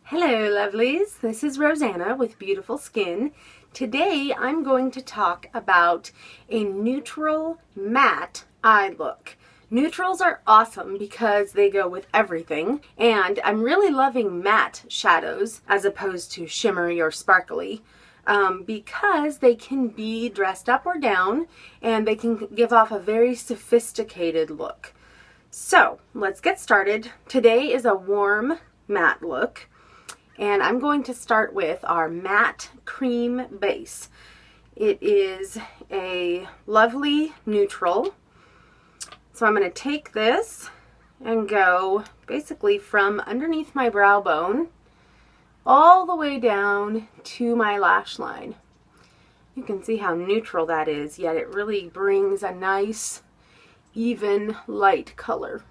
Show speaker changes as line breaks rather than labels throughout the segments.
Hello lovelies, this is Rosanna with Beautiful Skin. Today I'm going to talk about a neutral matte eye look. Neutrals are awesome because they go with everything, and I'm really loving matte shadows as opposed to shimmery or sparkly because they can be dressed up or down and they can give off a very sophisticated look. So let's get started. Today is a warm matte look. And I'm going to start with our matte cream base. It is a lovely neutral. So I'm going to take this and go basically from underneath my brow bone all the way down to my lash line. You can see how neutral that is, yet it really brings a nice, even, light color.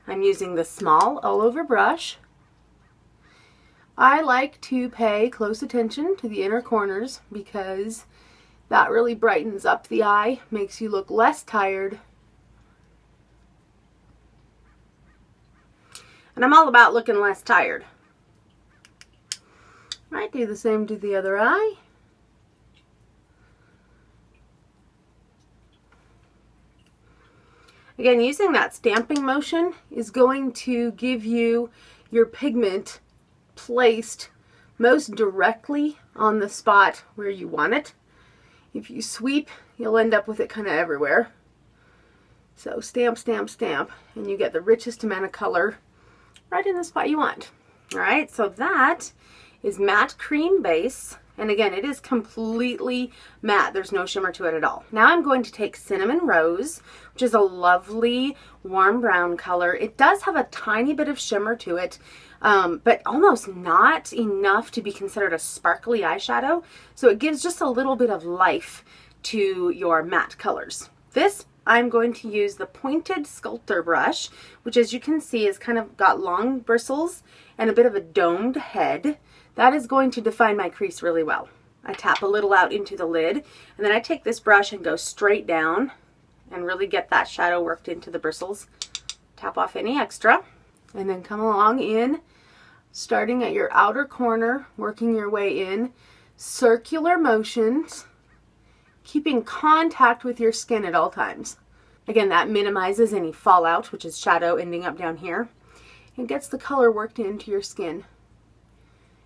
I'm using the small all-over brush. I like to pay close attention to the inner corners because that really brightens up the eye, makes you look less tired. And I'm all about looking less tired. Might do the same to the other eye. Again, using that stamping motion is going to give you your pigment placed most directly on the spot where you want it. If you sweep, you'll end up with it kind of everywhere. So stamp, stamp, stamp, and you get the richest amount of color right in the spot you want. All right, so that is matte cream base. And again, it is completely matte. There's no shimmer to it at all. Now I'm going to take Cinnamon Rose, which is a lovely warm brown color. It does have a tiny bit of shimmer to it, but almost not enough to be considered a sparkly eyeshadow. So it gives just a little bit of life to your matte colors. This, I'm going to use the pointed sculptor brush, which as you can see is kind of got long bristles and a bit of a domed head. That is going to define my crease really well. I tap a little out into the lid, and then I take this brush and go straight down and really get that shadow worked into the bristles. Tap off any extra, and then come along in, starting at your outer corner, working your way in, circular motions, keeping contact with your skin at all times. Again, that minimizes any fallout, which is shadow ending up down here, and gets the color worked into your skin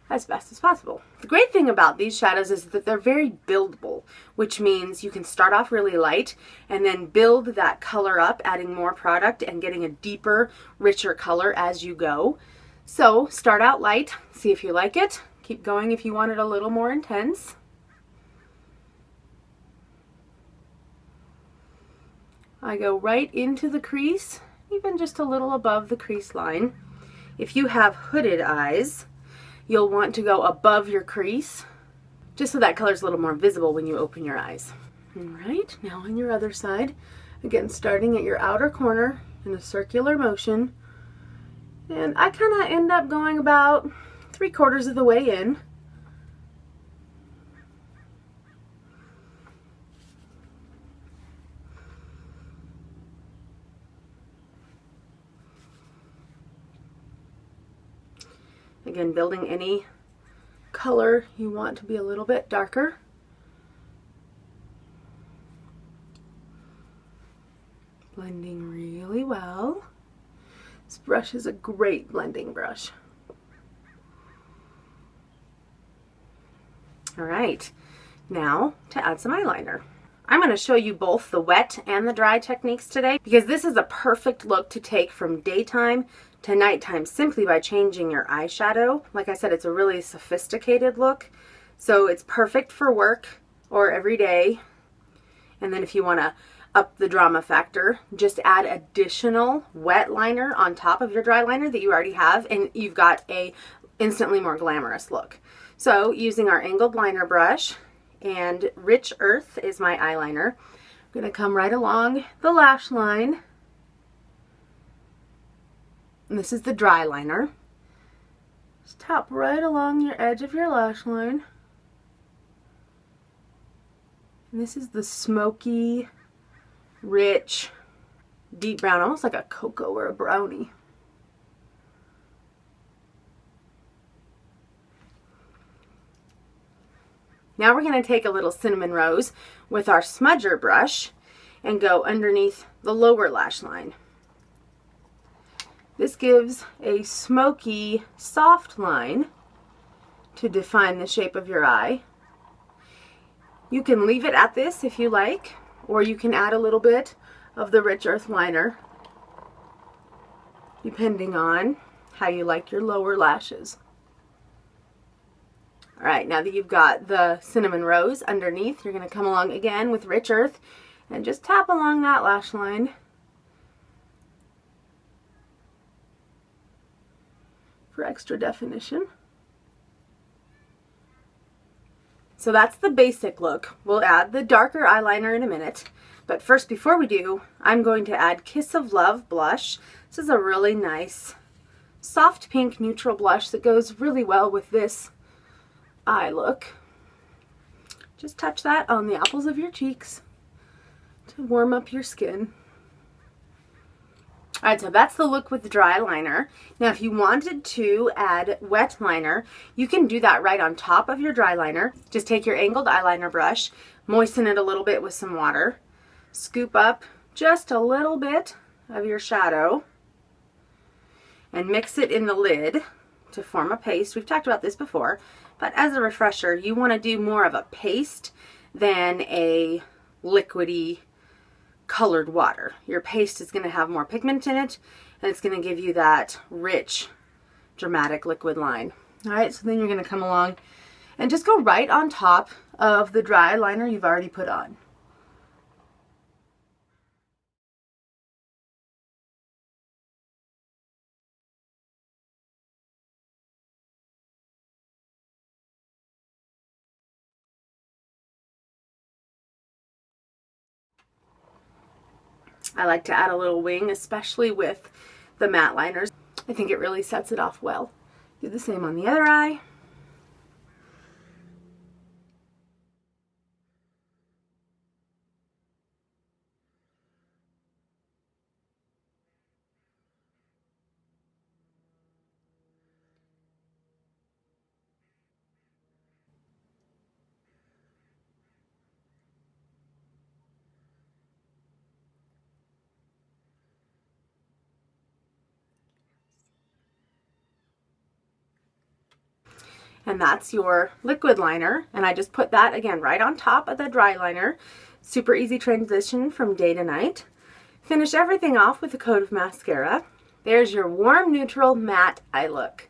as best as possible. The great thing about these shadows is that they're very buildable, which means you can start off really light and then build that color up, adding more product and getting a deeper, richer color as you go. So start out light, see if you like it, keep going if you want it a little more intense. I go right into the crease, even just a little above the crease line. If you have hooded eyes, you'll want to go above your crease, just so that color is a little more visible when you open your eyes. All right, now on your other side, again, starting at your outer corner in a circular motion, and I kind of end up going about 3/4 of the way in. Again, building any color you want to be a little bit darker. Blending really well. This brush is a great blending brush. All right, now to add some eyeliner. I'm going to show you both the wet and the dry techniques today because this is a perfect look to take from daytime to nighttime simply by changing your eyeshadow. Like I said, it's a really sophisticated look, so it's perfect for work or every day. And then if you want to up the drama factor, just add additional wet liner on top of your dry liner that you already have, and you've got a instantly more glamorous look. So using our angled liner brush, and Rich Earth is my eyeliner, I'm going to come right along the lash line. And this is the dry liner. Just tap right along your edge of your lash line. And this is the smoky, rich, deep brown, almost like a cocoa or a brownie. Now we're going to take a little cinnamon rose with our smudger brush and go underneath the lower lash line. This gives a smoky, soft line to define the shape of your eye. You can leave it at this if you like, or you can add a little bit of the Rich Earth liner, depending on how you like your lower lashes. Alright, now that you've got the cinnamon rose underneath, you're going to come along again with Rich Earth and just tap along that lash line. For extra definition. So that's the basic look. We'll add the darker eyeliner in a minute. But first, before we do, I'm going to add Kiss of Love blush. This is a really nice soft pink neutral blush that goes really well with this eye look. Just touch that on the apples of your cheeks to warm up your skin. Alright, so that's the look with the dry liner. Now if you wanted to add wet liner, you can do that right on top of your dry liner. Just take your angled eyeliner brush, moisten it a little bit with some water, scoop up just a little bit of your shadow, and mix it in the lid to form a paste. We've talked about this before, but as a refresher, you want to do more of a paste than a liquidy colored water. Your paste is going to have more pigment in it, and it's going to give you that rich, dramatic liquid line. Alright, so then you're going to come along and just go right on top of the dry liner you've already put on. I like to add a little wing, especially with the matte liners. I think it really sets it off well. Do the same on the other eye. And that's your liquid liner, and I just put that again right on top of the dry liner. Super easy transition from day to night. Finish everything off with a coat of mascara. There's your warm neutral matte eye look.